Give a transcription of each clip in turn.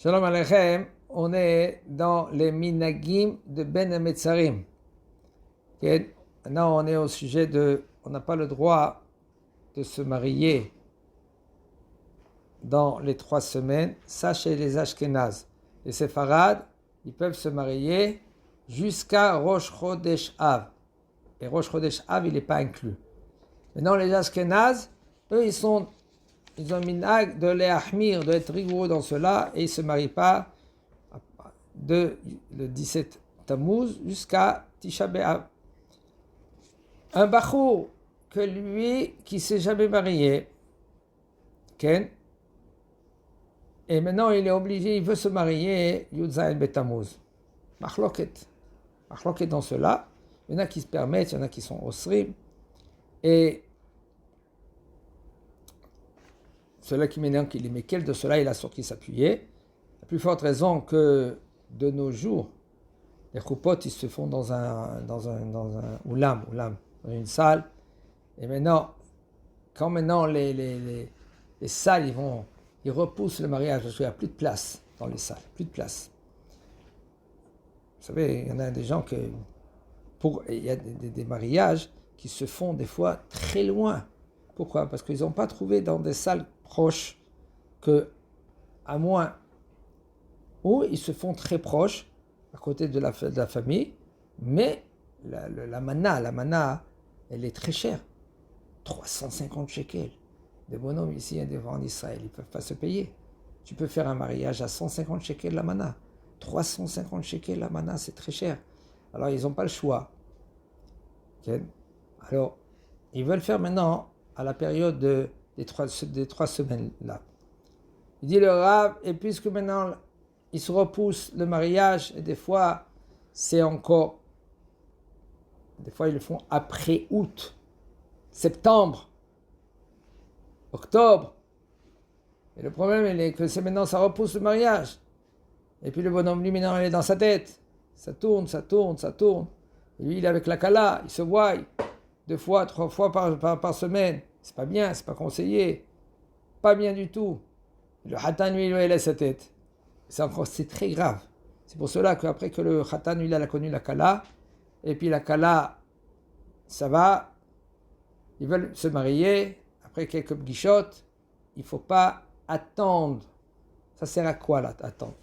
Shalom Aleichem, on est dans les minagim de Ben Hametzarim. Okay? Maintenant, on est au sujet de, on n'a pas le droit de se marier dans les 3 semaines, ça chez les Ashkénazes. Les Séfarades, ils peuvent se marier jusqu'à Rosh Chodesh Av. Et Rosh Chodesh Av, il n'est pas inclus. Maintenant, les Ashkénazes, eux, ils ont un minag de les ahmir, d'être rigoureux dans cela, et ils ne se marient pas de le 17 Tammuz jusqu'à Tisha B'Av. Un bachour que lui, qui ne s'est jamais marié, Ken, et maintenant il est obligé, il veut se marier, Yud Zayin B'Tammuz. Machloket dans cela. Il y en a qui se permettent, il y en a qui sont osrim. Et cela qui m'énerve, qu'il est, mais quel de cela il a sur qui s'appuyer? La plus forte raison que de nos jours, les choupotes, ils se font dans un oulam, dans une salle. Et maintenant, quand maintenant les salles, ils repoussent le mariage parce qu'il n'y a plus de place dans les salles, plus de place. Vous savez, il y en a des gens il y a des mariages qui se font des fois très loin. Pourquoi? Parce qu'ils n'ont pas trouvé dans des salles proches que, à moins, ou ils se font très proches, à côté de la famille, mais la mana, elle est très chère. 350 shekels. Des bonhommes ici en Israël, ils ne peuvent pas se payer. Tu peux faire un mariage à 150 shekels la mana. 350 shekels la mana, c'est très cher. Alors, ils n'ont pas le choix. Okay? Alors, ils veulent faire maintenant, à la période des 3 semaines là. Il dit le Rav, et puisque maintenant, ils se repoussent le mariage, et des fois, c'est encore, des fois, ils le font après août, septembre, octobre. Et le problème, il est que c'est maintenant, ça repousse le mariage. Et puis le bonhomme, lui, maintenant, il est dans sa tête. Ça tourne. Et lui, il est avec la kala, il se voit 2 fois, 3 fois par semaine. C'est pas bien, c'est pas conseillé. Pas bien du tout. Le hatan, lui, il laisse sa tête. C'est très grave. C'est pour cela qu'après que le Khatan, lui, il a connu la Kala, et puis la Kala, ça va, ils veulent se marier, après quelques guichottes, il ne faut pas attendre. Ça sert à quoi, là, attendre?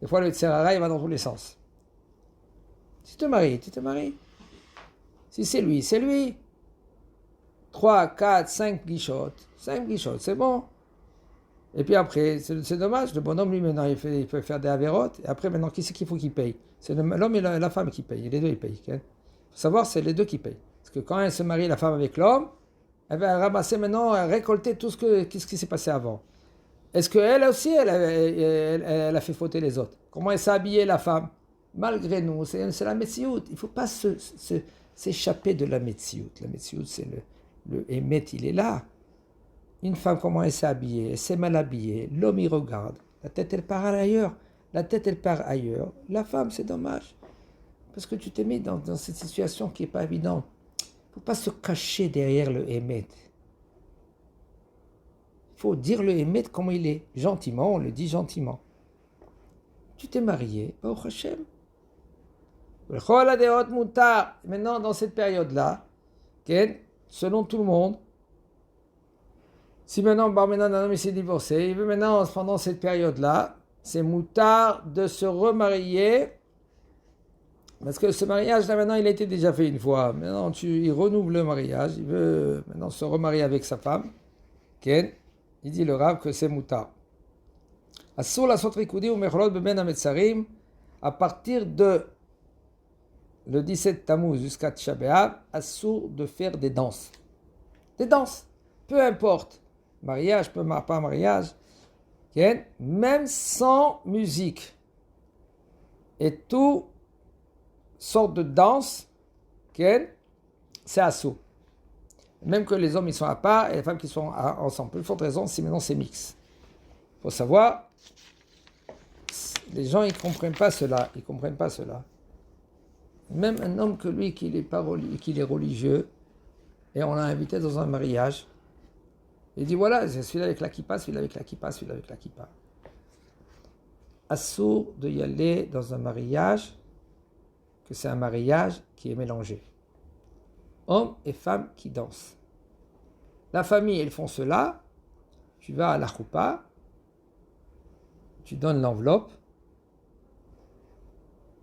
Des fois, le Tserara, il va dans tous les sens. Si tu te maries. Si c'est lui, c'est lui. 3, 4, 5 guichottes. 5 guichottes, c'est bon. Et puis après, c'est dommage, le bonhomme, lui, maintenant, il peut faire des avérotes. Et après, maintenant, qui c'est qu'il faut qu'il paye? C'est l'homme et la femme qui payent. Les deux, ils payent. Il faut savoir, c'est les deux qui payent. Parce que quand elle se marie, la femme avec l'homme, elle va ramasser maintenant, récolter tout ce qui s'est passé avant. Est-ce qu'elle aussi, elle a fait fauter les autres? Comment elle s'est habillée, la femme? Malgré nous, c'est la Metsiout. Il ne faut pas s'échapper de la Metsiout. La Metsiout, c'est le Emet, il est là. Une femme, comment elle s'est habillée? Elle s'est mal habillée. L'homme, il regarde. La tête, elle part ailleurs. La femme, c'est dommage. Parce que tu t'es mis dans cette situation qui n'est pas évidente. Il ne faut pas se cacher derrière le Emet. Il faut dire le Emet comment il est. Gentiment, on le dit gentiment. Tu t'es marié, Baruch Hashem. Maintenant, dans cette période-là, selon tout le monde, si maintenant un homme s'est divorcé, il veut maintenant, pendant cette période-là, c'est moutard de se remarier, parce que ce mariage-là, maintenant, il a été déjà fait une fois. Maintenant, il renouvelle le mariage, il veut maintenant se remarier avec sa femme. Il dit le Rav que c'est moutard. Assur la sotrikoudi ou mecholot ben Hametzarim, à partir de le 17 Tammuz jusqu'à Tisha B'Av, assur de faire des danses. Des danses, peu importe. Mariage, pas mariage, même sans musique. Et tout sorte de danse, c'est assou. Même que les hommes ils sont à part et les femmes qui sont ensemble. Plus forte raison, si maintenant c'est mix. Il faut savoir, les gens ils comprennent pas cela. Même un homme que lui, qu'il est religieux, et on l'a invité dans un mariage, il dit voilà, c'est celui-là avec la kippa, celui-là avec la kippa. assourd de y aller dans un mariage, que c'est un mariage qui est mélangé. Hommes et femmes qui dansent. La famille, ils font cela. Tu vas à la choupa, tu donnes l'enveloppe.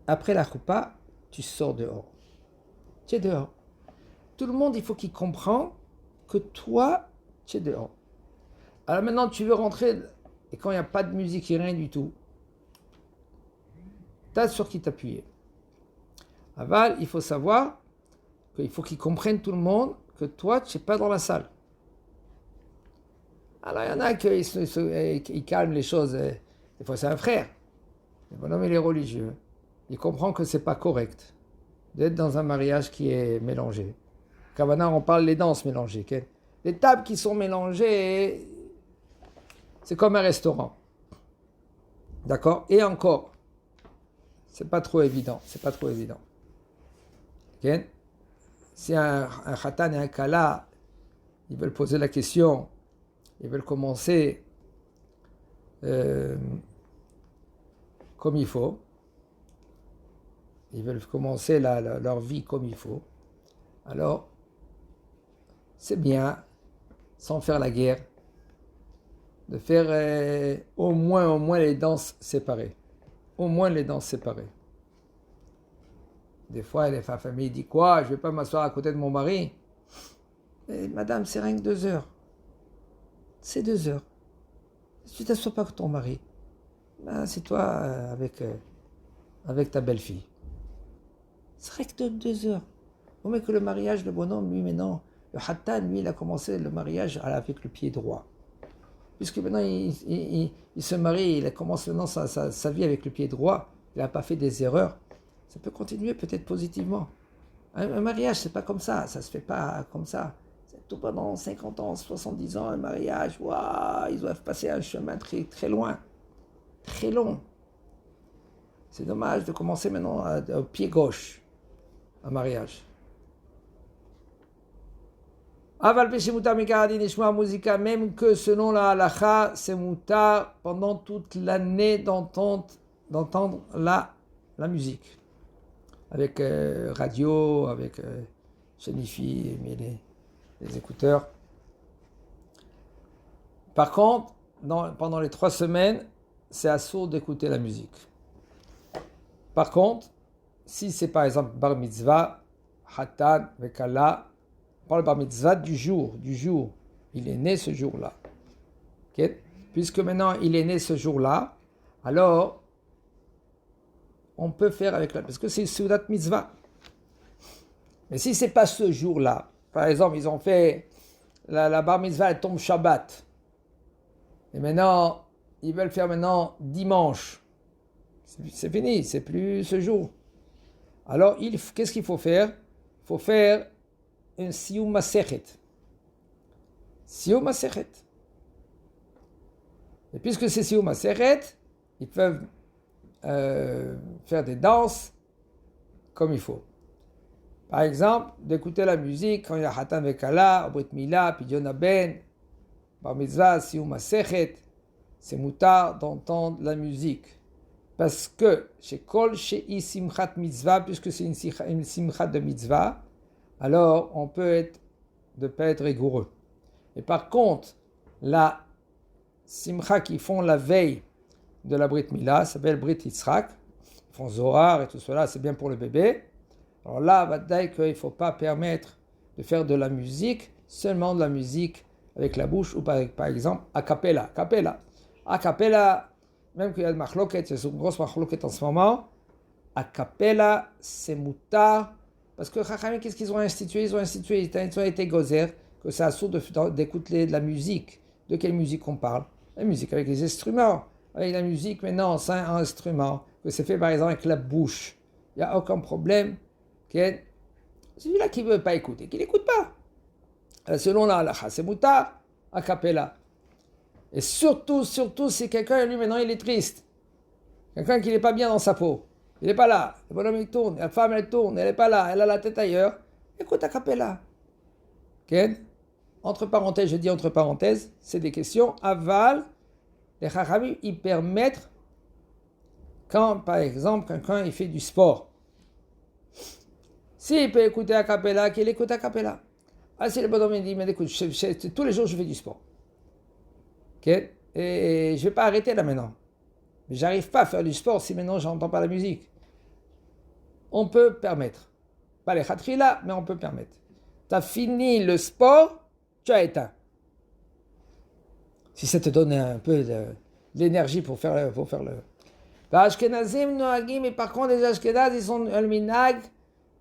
Après la choupa, tu sors dehors. Tu es dehors. Tout le monde, il faut qu'il comprenne que toi, tu es dehors. Alors maintenant, tu veux rentrer, et quand il n'y a pas de musique et rien du tout, tu as sur qui t'appuyer. Aval, il faut savoir qu'il faut qu'ils comprennent tout le monde que toi, tu n'es pas dans la salle. Alors il y en a qui calment les choses. Des fois, c'est un frère. Le bonhomme, il est religieux. Il comprend que ce n'est pas correct d'être dans un mariage qui est mélangé. Car maintenant, on parle des danses mélangées. Okay? Les tables qui sont mélangées, c'est comme un restaurant. D'accord? Et encore, c'est pas trop évident. C'est pas trop évident. Okay? Si un khatan et un kala, ils veulent poser la question, ils veulent commencer comme il faut, ils veulent commencer leur vie comme il faut, alors c'est bien, sans faire la guerre, de faire au moins les danses séparées. Au moins les danses séparées. Des fois, la famille dit quoi? Je ne vais pas m'asseoir à côté de mon mari. Mais, madame, c'est rien que 2 heures. C'est 2 heures. Si tu ne t'assois pas avec ton mari, ben, c'est toi avec ta belle-fille. C'est rien que 2 heures. Bon, mais que le mariage, le bonhomme, lui, maintenant, le Hattan, lui, il a commencé le mariage avec le pied droit. Puisque maintenant, il se marie, il commence maintenant sa vie avec le pied droit, il n'a pas fait des erreurs. Ça peut continuer peut-être positivement. Un mariage, c'est pas comme ça se fait pas comme ça. C'est tout pendant 50 ans, 70 ans, un mariage, waouh, ils doivent passer un chemin très, très loin, très long. C'est dommage de commencer maintenant au pied gauche, un mariage. Aval péché moutar mikaradin ishma musica, même que selon la halacha, c'est moutar pendant toute l'année d'entendre la musique. Avec radio, avec Chenifi, les écouteurs. Par contre, pendant les 3 semaines, c'est assourd d'écouter la musique. Par contre, si c'est par exemple bar mitzvah, hatan, vekala, on parle bar mitzvah du jour, il est né ce jour-là. Okay? Puisque maintenant il est né ce jour-là, alors on peut faire avec la... Parce que c'est Seudat Mitzvah. Mais si c'est pas ce jour-là, par exemple, ils ont fait... La bar mitzvah, elle tombe Shabbat. Et maintenant, ils veulent faire maintenant dimanche. C'est fini, c'est plus ce jour. Alors, qu'est-ce qu'il faut faire? Il faut faire un Siyum Masechet. Siyum Masechet. Et puisque c'est Siyum Masechet, ils peuvent faire des danses comme il faut. Par exemple, d'écouter la musique quand il y a Hatan Vekala, Brit Mila, Pidyon Ben, Bar Mitzvah, Siyum Masechet, c'est moutar d'entendre la musique. Parce que chez Kol, chez Simchat Mitzvah, puisque c'est une Simchat de Mitzvah, alors on peut ne pas être rigoureux. Et par contre, la Simcha qu'ils font la veille de la Brit Mila, ça s'appelle Brit Yitzhak, ils font Zohar et tout cela, c'est bien pour le bébé. Alors là, va dire qu'il ne faut pas permettre de faire de la musique, seulement de la musique avec la bouche, ou par exemple, a cappella. A cappella, même qu'il y a de machloket, c'est une grosse machloket en ce moment, a cappella, c'est moutar, parce que Chachamim, qu'est-ce qu'ils ont institué? Ils ont été gozer, que c'est assourd d'écouter de la musique. De quelle musique on parle? La musique avec les instruments. Avec la musique, maintenant, c'est un instrument, que c'est fait par exemple avec la bouche. Il n'y a aucun problème. Okay? Celui-là qui ne veut pas écouter, qui n'écoute pas. Selon la halakha, c'est moutar, a cappella. Et surtout, si quelqu'un, lui, maintenant, il est triste. Quelqu'un qui n'est pas bien dans sa peau. Il n'est pas là. Le bonhomme, il tourne. La femme, elle tourne. Elle n'est pas là. Elle a la tête ailleurs. Écoute a cappella. Okay? Entre parenthèses, je dis entre parenthèses, c'est des questions. Aval, les chachamim, ils permettent Quand, par exemple, quelqu'un il fait du sport, s'il peut écouter a cappella, qu'il écoute a cappella. Ah, si le bonhomme il dit, mais écoute, tous les jours je fais du sport. Okay? Et je ne vais pas arrêter là maintenant. Mais j'arrive pas à faire du sport si maintenant j'entends pas la musique. On peut permettre. Pas les khatrila, mais on peut permettre. Tu as fini le sport, tu as éteint. Si ça te donne un peu d'énergie pour faire le... Ashkenazim noagim, et par contre les Ashkenazes, ils sont le minag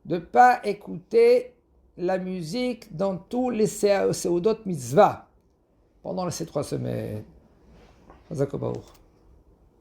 de ne pas écouter la musique dans tous les seudot mitzvah pendant ces 3 semaines. Zakobaour.